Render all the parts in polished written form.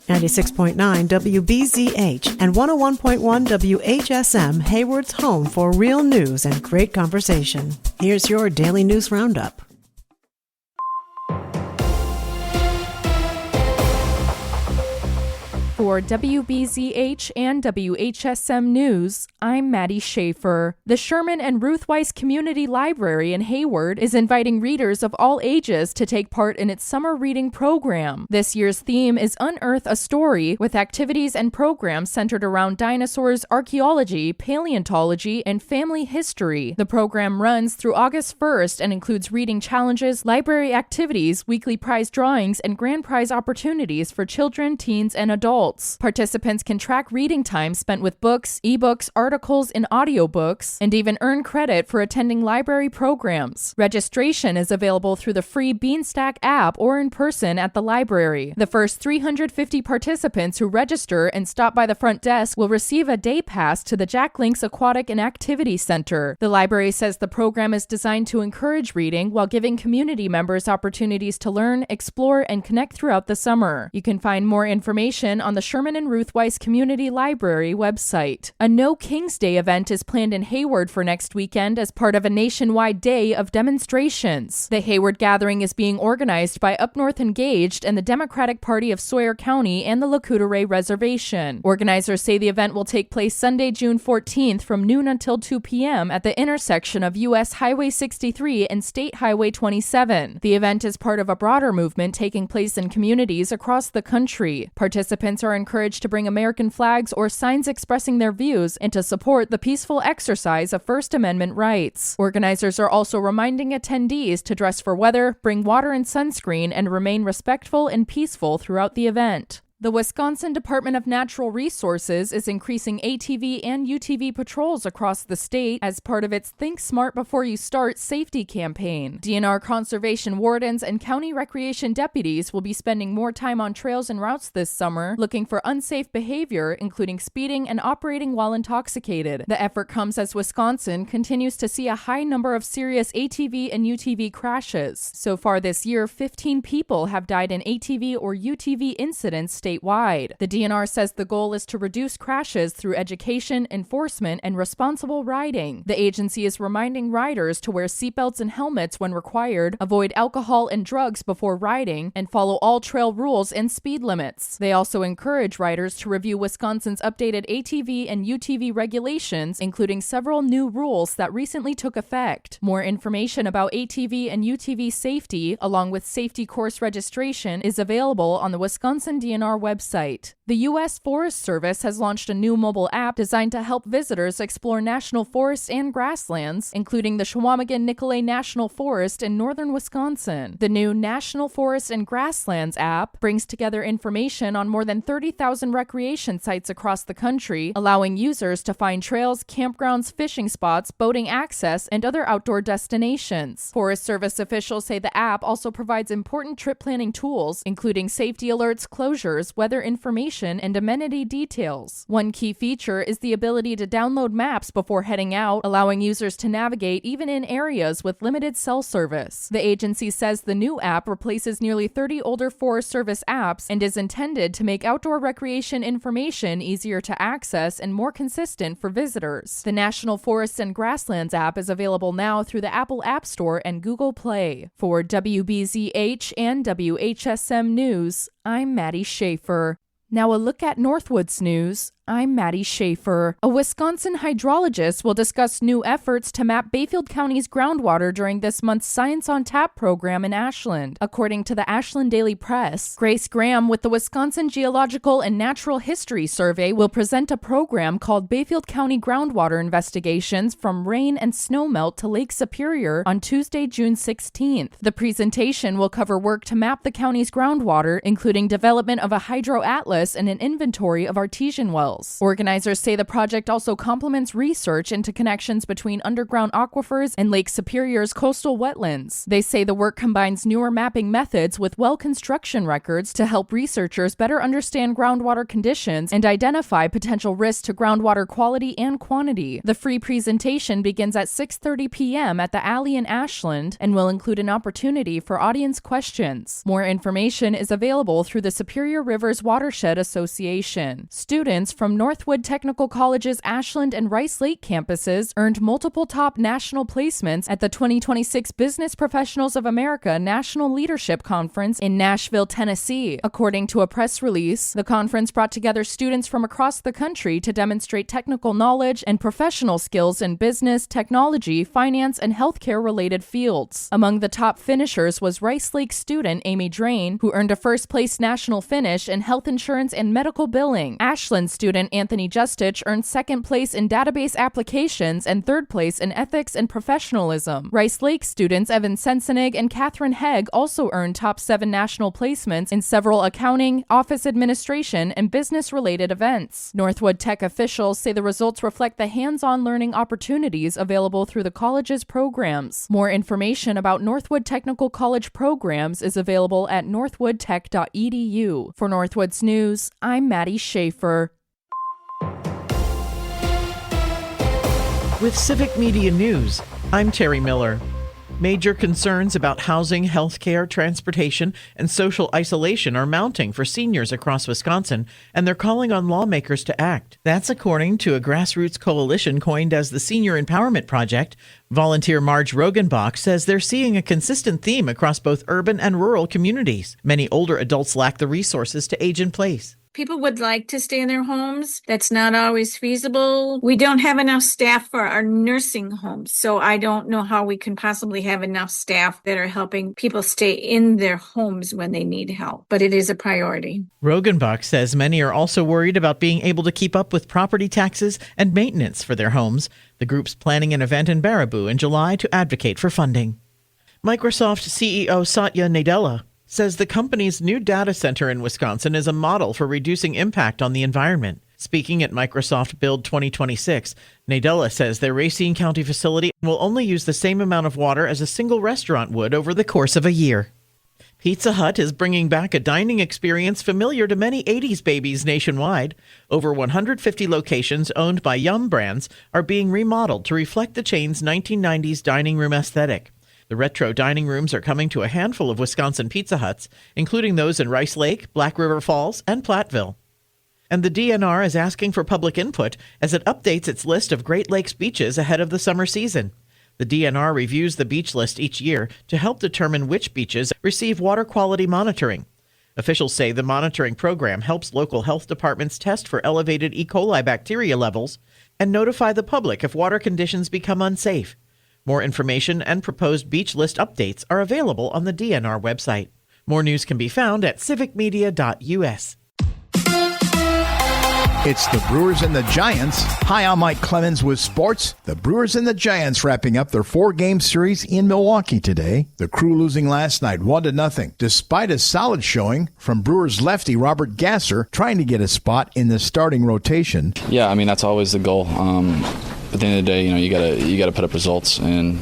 96.9 WBZH and 101.1 WHSM, Hayward's home for real news and great conversation. Here's your daily news roundup. For WBZH and WHSM News, I'm Maddie Schaefer. The Sherman and Ruth Weiss Community Library in Hayward is inviting readers of all ages to take part in its summer reading program. This year's theme is Unearth a Story, with activities and programs centered around dinosaurs, archaeology, paleontology, and family history. The program runs through August 1st and includes reading challenges, library activities, weekly prize drawings, and grand prize opportunities for children, teens, and adults. Participants can track reading time spent with books, ebooks, articles, and audiobooks, and even earn credit for attending library programs. Registration is available through the free Beanstack app or in person at the library. The first 350 participants who register and stop by the front desk will receive a day pass to the Jack Link's Aquatic and Activity Center. The library says the program is designed to encourage reading while giving community members opportunities to learn, explore, and connect throughout the summer. You can find more information on the Sherman and Ruth Weiss Community Library website. A No King's Day event is planned in Hayward for next weekend as part of a nationwide day of demonstrations. The Hayward gathering is being organized by Up North Engaged and the Democratic Party of Sawyer County and the Lakota Reservation. Organizers say the event will take place Sunday, June 14th from noon until 2 p.m. at the intersection of U.S. Highway 63 and State Highway 27. The event is part of a broader movement taking place in communities across the country. Participants are encouraged to bring American flags or signs expressing their views and to support the peaceful exercise of First Amendment rights. Organizers are also reminding attendees to dress for weather, bring water and sunscreen, and remain respectful and peaceful throughout the event. The Wisconsin Department of Natural Resources is increasing ATV and UTV patrols across the state as part of its Think Smart Before You Start safety campaign. DNR conservation wardens and county recreation deputies will be spending more time on trails and routes this summer, looking for unsafe behavior, including speeding and operating while intoxicated. The effort comes as Wisconsin continues to see a high number of serious ATV and UTV crashes. So far this year, 15 people have died in ATV or UTV incidents statewide. The DNR says the goal is to reduce crashes through education, enforcement, and responsible riding. The agency is reminding riders to wear seatbelts and helmets when required, avoid alcohol and drugs before riding, and follow all trail rules and speed limits. They also encourage riders to review Wisconsin's updated ATV and UTV regulations, including several new rules that recently took effect. More information about ATV and UTV safety, along with safety course registration, is available on the Wisconsin DNR website. The U.S. Forest Service has launched a new mobile app designed to help visitors explore national forests and grasslands, including the Chequamegon-Nicolet National Forest in northern Wisconsin. The new National Forest and Grasslands app brings together information on more than 30,000 recreation sites across the country, allowing users to find trails, campgrounds, fishing spots, boating access, and other outdoor destinations. Forest Service officials say the app also provides important trip planning tools, including safety alerts, closures, weather information, and amenity details. One key feature is the ability to download maps before heading out, allowing users to navigate even in areas with limited cell service. The agency says the new app replaces nearly 30 older Forest Service apps and is intended to make outdoor recreation information easier to access and more consistent for visitors. The National Forests and Grasslands app is available now through the Apple App Store and Google Play. For WBZH and WHSM News, I'm Maddie Schaefer. Now a look at Northwoods News. I'm Maddie Schaefer. A Wisconsin hydrologist will discuss new efforts to map Bayfield County's groundwater during this month's Science on Tap program in Ashland, according to the Ashland Daily Press. Grace Graham with the Wisconsin Geological and Natural History Survey will present a program called Bayfield County Groundwater Investigations from Rain and Snowmelt to Lake Superior on Tuesday, June 16th. The presentation will cover work to map the county's groundwater, including development of a hydro atlas and an inventory of artesian wells. details. Organizers say the project also complements research into connections between underground aquifers and Lake Superior's coastal wetlands. They say the work combines newer mapping methods with well construction records to help researchers better understand groundwater conditions and identify potential risks to groundwater quality and quantity. The free presentation begins at 6:30 p.m. at the Alley in Ashland and will include an opportunity for audience questions. More information is available through the Superior Rivers Watershed Association. Students from Northwood Technical College's Ashland and Rice Lake campuses earned multiple top national placements at the 2026 Business Professionals of America National Leadership Conference in Nashville, Tennessee. According to a press release, the conference brought together students from across the country to demonstrate technical knowledge and professional skills in business, technology, finance, and healthcare-related fields. Among the top finishers was Rice Lake student Amy Drain, who earned a first-place national finish in health insurance and medical billing. Ashland student Anthony Justich earned second place in database applications and third place in ethics and professionalism. Rice Lake students Evan Sensenig and Catherine Hegg also earned top 7 national placements in several accounting, office administration, and business-related events. Northwood Tech officials say the results reflect the hands-on learning opportunities available through the college's programs. More information about Northwood Technical College programs is available at northwoodtech.edu. For Northwoods News, I'm Maddie Schaefer. With Civic Media News, I'm Terry Miller. Major concerns about housing, healthcare, transportation, and social isolation are mounting for seniors across Wisconsin, and they're calling on lawmakers to act. That's according to a grassroots coalition coined as the Senior Empowerment Project. Volunteer Marge Rogenbach says they're seeing a consistent theme across both urban and rural communities. Many older adults lack the resources to age in place. People would like to stay in their homes. That's not always feasible. We don't have enough staff for our nursing homes, so I don't know how we can possibly have enough staff that are helping people stay in their homes when they need help. But it is a priority. Rogenbach says many are also worried about being able to keep up with property taxes and maintenance for their homes. The group's planning an event in Baraboo in July to advocate for funding. Microsoft CEO Satya Nadella says the company's new data center in Wisconsin is a model for reducing impact on the environment. Speaking at Microsoft Build 2026, Nadella says their Racine County facility will only use the same amount of water as a single restaurant would over the course of a year. Pizza Hut is bringing back a dining experience familiar to many 80s babies nationwide. Over 150 locations owned by Yum Brands are being remodeled to reflect the chain's 1990s dining room aesthetic. The retro dining rooms are coming to a handful of Wisconsin Pizza Huts, including those in Rice Lake, Black River Falls, and Platteville. And the DNR is asking for public input as it updates its list of Great Lakes beaches ahead of the summer season. The DNR reviews the beach list each year to help determine which beaches receive water quality monitoring. Officials say the monitoring program helps local health departments test for elevated E. coli bacteria levels and notify the public if water conditions become unsafe. More information and proposed beach list updates are available on the DNR website. More news can be found at civicmedia.us. It's the Brewers and the Giants. Hi, I'm Mike Clemens with sports. The Brewers and the Giants wrapping up their 4-game series in Milwaukee today. The Crew losing last night 1-0, despite a solid showing from Brewers lefty Robert Gasser trying to get a spot in the starting rotation. Yeah, I mean, that's always the goal. At the end of the day, you got to put up results, and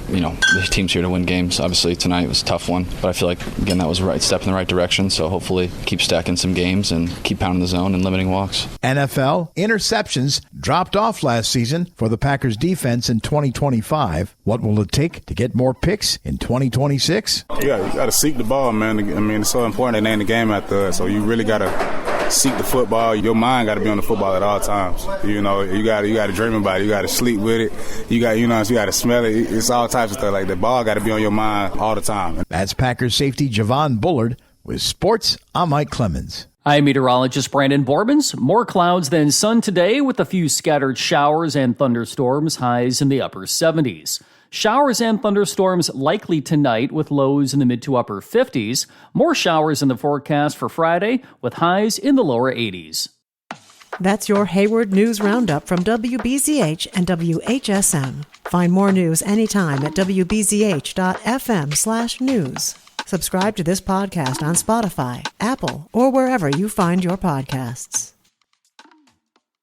the team's here to win games. Obviously, tonight was a tough one, but I feel like, again, that was a right step in the right direction, so hopefully keep stacking some games and keep pounding the zone and limiting walks. NFL interceptions dropped off last season for the Packers defense in 2025. What will it take to get more picks in 2026? You got to seek the ball, man. I mean, it's so important to name the game after us, so you really got to seek the football. Your mind got to be on the football at all times. You got to dream about it. You got to sleep with it. You got to smell it. It's all types of stuff. Like, the ball got to be on your mind all the time. That's Packers safety Javon Bullard with sports. I'm Mike Clemens. I'm meteorologist Brandon Borbans. More clouds than sun today with a few scattered showers and thunderstorms, highs in the upper 70s. Showers and thunderstorms likely tonight with lows in the mid to upper 50s. More showers in the forecast for Friday with highs in the lower 80s. That's your Hayward News Roundup from WBZH and WHSM. Find more news anytime at wbzh.fm/news. Subscribe to this podcast on Spotify, Apple, or wherever you find your podcasts.